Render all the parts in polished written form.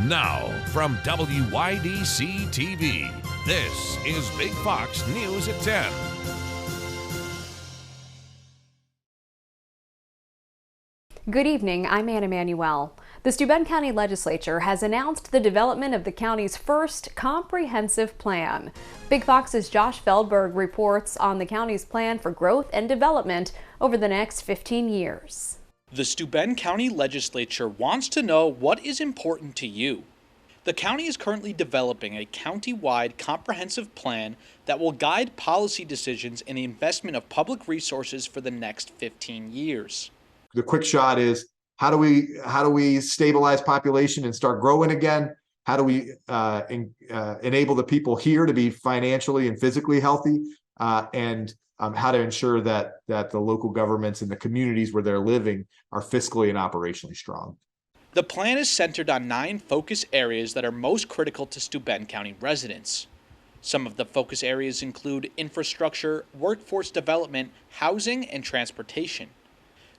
Now, from WYDC TV, this is Big Fox News at 10. Good evening, I'm Anna Manuel. The Steuben County Legislature has announced the development of the county's first comprehensive plan. Big Fox's Josh Feldberg reports on the county's plan for growth and development over the next 15 years. The Steuben County Legislature wants to know what is important to you. The county is currently developing a county-wide comprehensive plan that will guide policy decisions in the investment of public resources for the next 15 years. The quick shot is how do we stabilize population and start growing again? How do we enable the people here to be financially and physically healthy, and how to ensure that the local governments and the communities where they're living are fiscally and operationally strong. The plan is centered on 9 focus areas that are most critical to Steuben County residents. Some of the focus areas include infrastructure, workforce development, housing, and transportation.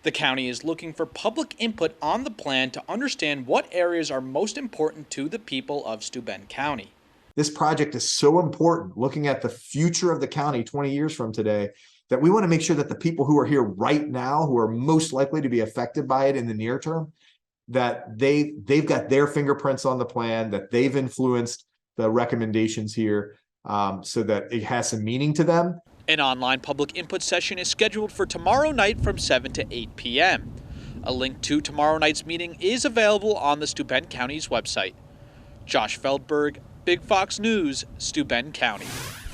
The county is looking for public input on the plan to understand what areas are most important to the people of Steuben County. This project is so important, looking at the future of the county 20 years from today, that we want to make sure that the people who are here right now, who are most likely to be affected by it in the near term, that they've got their fingerprints on the plan, that they've influenced the recommendations here, so that it has some meaning to them. An online public input session is scheduled for tomorrow night from 7 to 8 p.m. A link to tomorrow night's meeting is available on the Steuben County's website. Josh Feldberg, Big Fox News, Steuben County.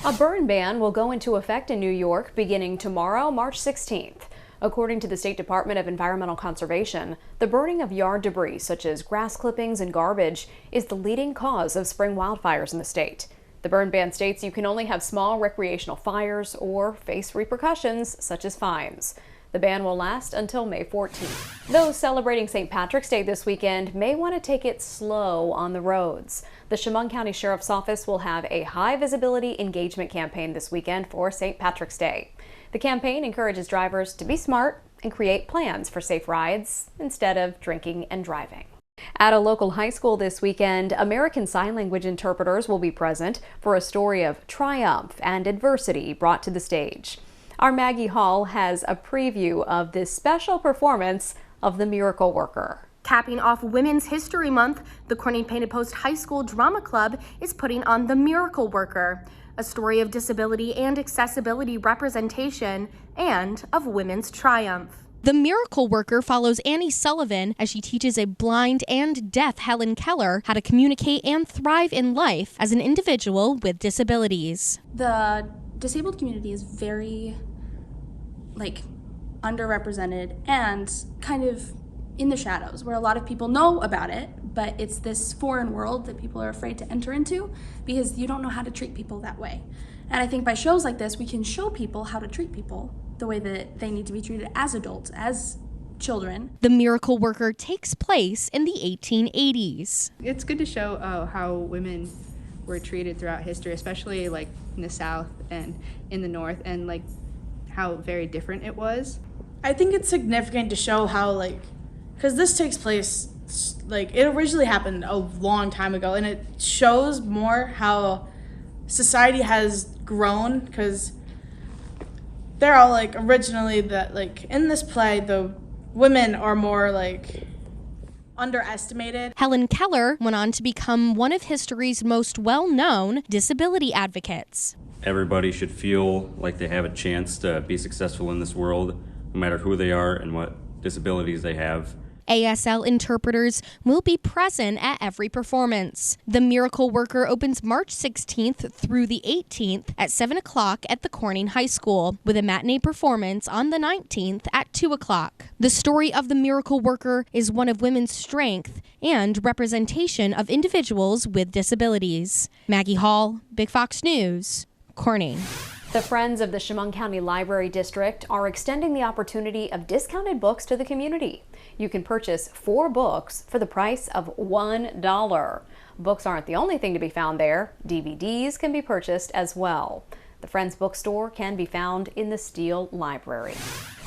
A burn ban will go into effect in New York beginning tomorrow, March 16th. According to the State Department of Environmental Conservation, the burning of yard debris such as grass clippings and garbage is the leading cause of spring wildfires in the state. The burn ban states you can only have small recreational fires or face repercussions such as fines. The ban will last until May 14th. Those celebrating St. Patrick's Day this weekend may want to take it slow on the roads. The Steuben County Sheriff's Office will have a high visibility engagement campaign this weekend for St. Patrick's Day. The campaign encourages drivers to be smart and create plans for safe rides instead of drinking and driving. At a local high school this weekend, American Sign Language interpreters will be present for a story of triumph and adversity brought to the stage. Our Maggie Hall has a preview of this special performance of The Miracle Worker. Capping off Women's History Month, the Corning Painted Post High School Drama Club is putting on The Miracle Worker, a story of disability and accessibility representation and of women's triumph. The Miracle Worker follows Annie Sullivan as she teaches a blind and deaf Helen Keller how to communicate and thrive in life as an individual with disabilities. The disabled community is very, underrepresented and kind of in the shadows, where a lot of people know about it, but it's this foreign world that people are afraid to enter into because you don't know how to treat people that way. And I think by shows like this, we can show people how to treat people the way that they need to be treated as adults, as children. The Miracle Worker takes place in the 1880s. It's good to show how women were treated throughout history, especially in the South and in the North, and how very different it was. I think it's significant to show how because this takes place, it originally happened a long time ago, and it shows more how society has grown, because they're all originally that in this play the women are more underestimated. Helen Keller went on to become one of history's most well-known disability advocates. Everybody should feel like they have a chance to be successful in this world, no matter who they are and what disabilities they have. ASL interpreters will be present at every performance. The Miracle Worker opens March 16th through the 18th at 7 o'clock at the Corning High School, with a matinee performance on the 19th at 2 o'clock. The story of the Miracle Worker is one of women's strength and representation of individuals with disabilities. Maggie Hall, Big Fox News, Corning. The Friends of the Steuben County Library District are extending the opportunity of discounted books to the community. You can purchase 4 books for the price of $1. Books aren't the only thing to be found there. DVDs can be purchased as well. The Friends Bookstore can be found in the Steele Library.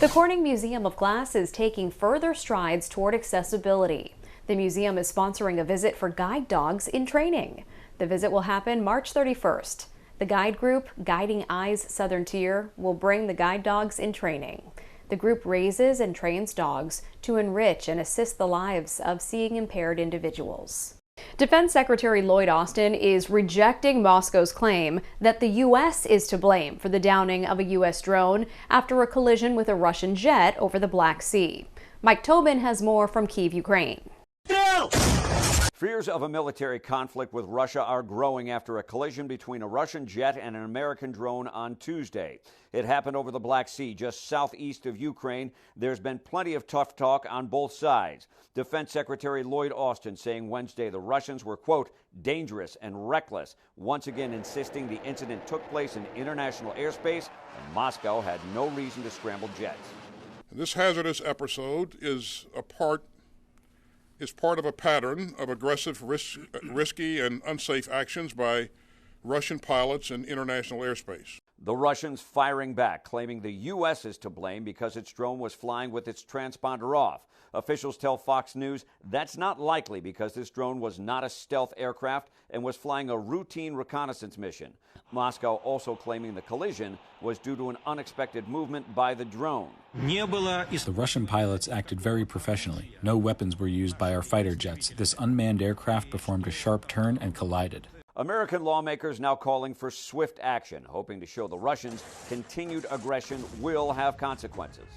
The Corning Museum of Glass is taking further strides toward accessibility. The museum is sponsoring a visit for guide dogs in training. The visit will happen March 31st. The guide group, Guiding Eyes Southern Tier, will bring the guide dogs in training. The group raises and trains dogs to enrich and assist the lives of seeing impaired individuals. Defense Secretary Lloyd Austin is rejecting Moscow's claim that the U.S. is to blame for the downing of a U.S. drone after a collision with a Russian jet over the Black Sea. Mike Tobin has more from Kyiv, Ukraine. Fears of a military conflict with Russia are growing after a collision between a Russian jet and an American drone on Tuesday. It happened over the Black Sea, just southeast of Ukraine. There's been plenty of tough talk on both sides. Defense Secretary Lloyd Austin saying Wednesday the Russians were, quote, dangerous and reckless, once again insisting the incident took place in international airspace and Moscow had no reason to scramble jets. This hazardous episode is part of a pattern of aggressive, risky, and unsafe actions by Russian pilots in international airspace. The Russians firing back, claiming the U.S. is to blame because its drone was flying with its transponder off. Officials tell Fox News that's not likely because this drone was not a stealth aircraft and was flying a routine reconnaissance mission. Moscow also claiming the collision was due to an unexpected movement by the drone. The Russian pilots acted very professionally. No weapons were used by our fighter jets. This unmanned aircraft performed a sharp turn and collided. American lawmakers now calling for swift action, hoping to show the Russians continued aggression will have consequences.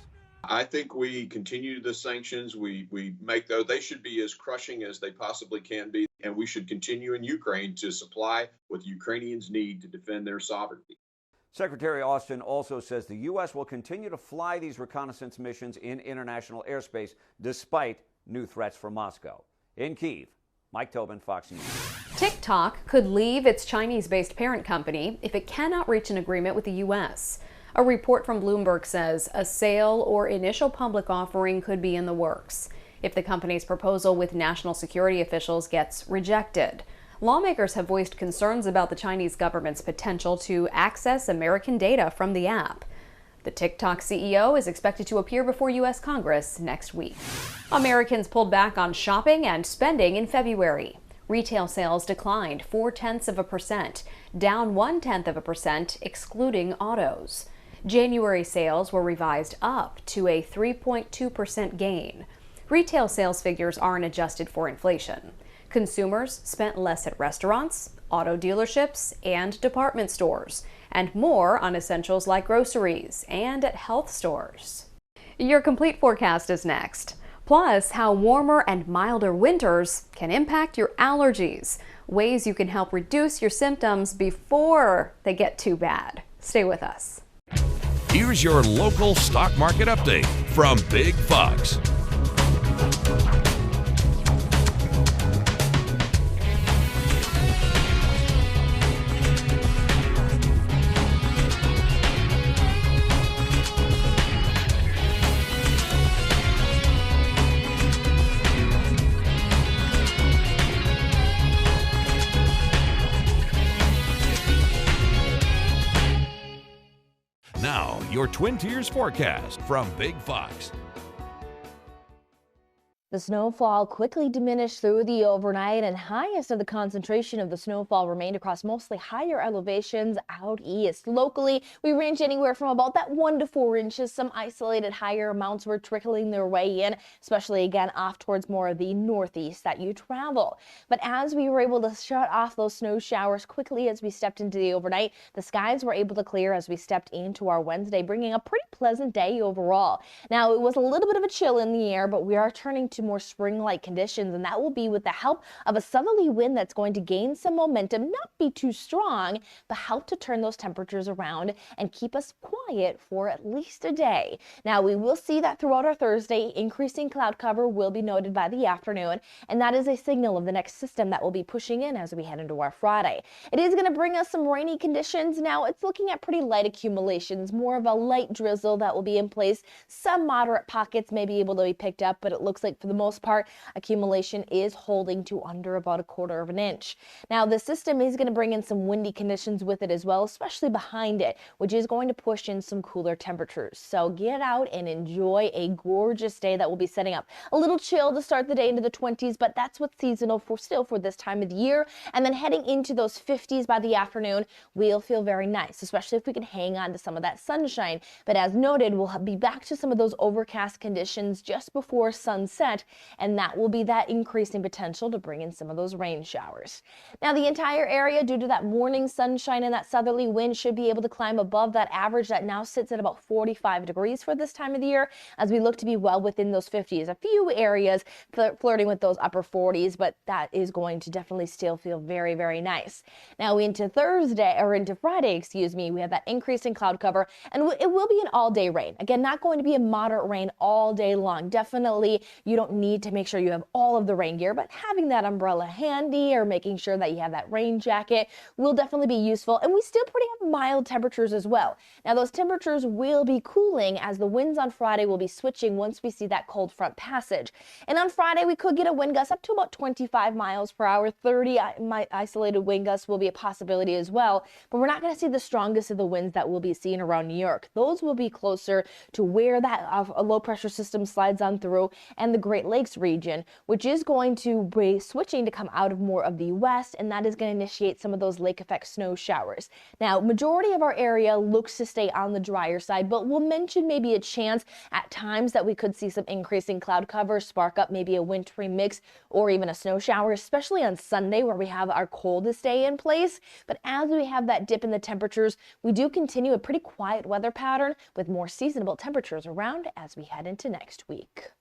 I think we continue the sanctions. We make those. They should be as crushing as they possibly can be. And we should continue in Ukraine to supply what Ukrainians need to defend their sovereignty. Secretary Austin also says the U.S. will continue to fly these reconnaissance missions in international airspace despite new threats from Moscow. In Kyiv, Mike Tobin, Fox News. TikTok could leave its Chinese-based parent company if it cannot reach an agreement with the U.S. A report from Bloomberg says a sale or initial public offering could be in the works if the company's proposal with national security officials gets rejected. Lawmakers have voiced concerns about the Chinese government's potential to access American data from the app. The TikTok CEO is expected to appear before U.S. Congress next week. Americans pulled back on shopping and spending in February. Retail sales declined 0.4%, down 0.1%, excluding autos. January sales were revised up to a 3.2% gain. Retail sales figures aren't adjusted for inflation. Consumers spent less at restaurants, auto dealerships, and department stores, and more on essentials like groceries and at health stores. Your complete forecast is next. Plus, how warmer and milder winters can impact your allergies, ways you can help reduce your symptoms before they get too bad. Stay with us. Here's your local stock market update from Big Fox. Now, your Twin Tiers forecast from Big Fox. The snowfall quickly diminished through the overnight, and highest of the concentration of the snowfall remained across mostly higher elevations out east. Locally, we range anywhere from about that 1 to 4 inches. Some isolated higher amounts were trickling their way in, especially again off towards more of the northeast that you travel. But as we were able to shut off those snow showers quickly as we stepped into the overnight, the skies were able to clear as we stepped into our Wednesday, bringing a pretty pleasant day overall. Now, it was a little bit of a chill in the air, but we are turning to more spring-like conditions, and that will be with the help of a southerly wind that's going to gain some momentum, not be too strong, but help to turn those temperatures around and keep us quiet for at least a day. Now, we will see that throughout our Thursday, increasing cloud cover will be noted by the afternoon, and that is a signal of the next system that will be pushing in as we head into our Friday. It is going to bring us some rainy conditions. Now, it's looking at pretty light accumulations, more of a light drizzle that will be in place. Some moderate pockets may be able to be picked up, but it looks like for the for the most part, accumulation is holding to under about 1/4 of an inch. Now, the system is going to bring in some windy conditions with it as well, especially behind it, which is going to push in some cooler temperatures. So get out and enjoy a gorgeous day that will be setting up. A little chill to start the day into the 20s, but that's what's seasonal for this time of the year. And then heading into those 50s by the afternoon, we'll feel very nice, especially if we can hang on to some of that sunshine. But as noted, we'll be back to some of those overcast conditions just before sunset, and that will be that increasing potential to bring in some of those rain showers. Now, the entire area, due to that morning sunshine and that southerly wind, should be able to climb above that average that now sits at about 45 degrees for this time of the year, as we look to be well within those 50s. A few areas flirting with those upper 40s, but that is going to definitely still feel very, very nice. Now into Friday, excuse me, we have that increase in cloud cover, and it will be an all-day rain. Again, not going to be a moderate rain all day long. Definitely, you don't need to make sure you have all of the rain gear, but having that umbrella handy or making sure that you have that rain jacket will definitely be useful. And we still have mild temperatures as well. Now, those temperatures will be cooling as the winds on Friday will be switching once we see that cold front passage. And on Friday, we could get a wind gust up to about 25 miles per hour. 30 isolated wind gusts will be a possibility as well, but we're not going to see the strongest of the winds that we'll be seeing around New York. Those will be closer to where that low pressure system slides on through and the Great Lakes region, which is going to be switching to come out of more of the west, and that is going to initiate some of those lake effect snow showers. Now, majority of our area looks to stay on the drier side, but we'll mention maybe a chance at times that we could see some increasing cloud cover, spark up maybe a wintry mix or even a snow shower, especially on Sunday where we have our coldest day in place. But as we have that dip in the temperatures, we do continue a pretty quiet weather pattern with more seasonable temperatures around as we head into next week.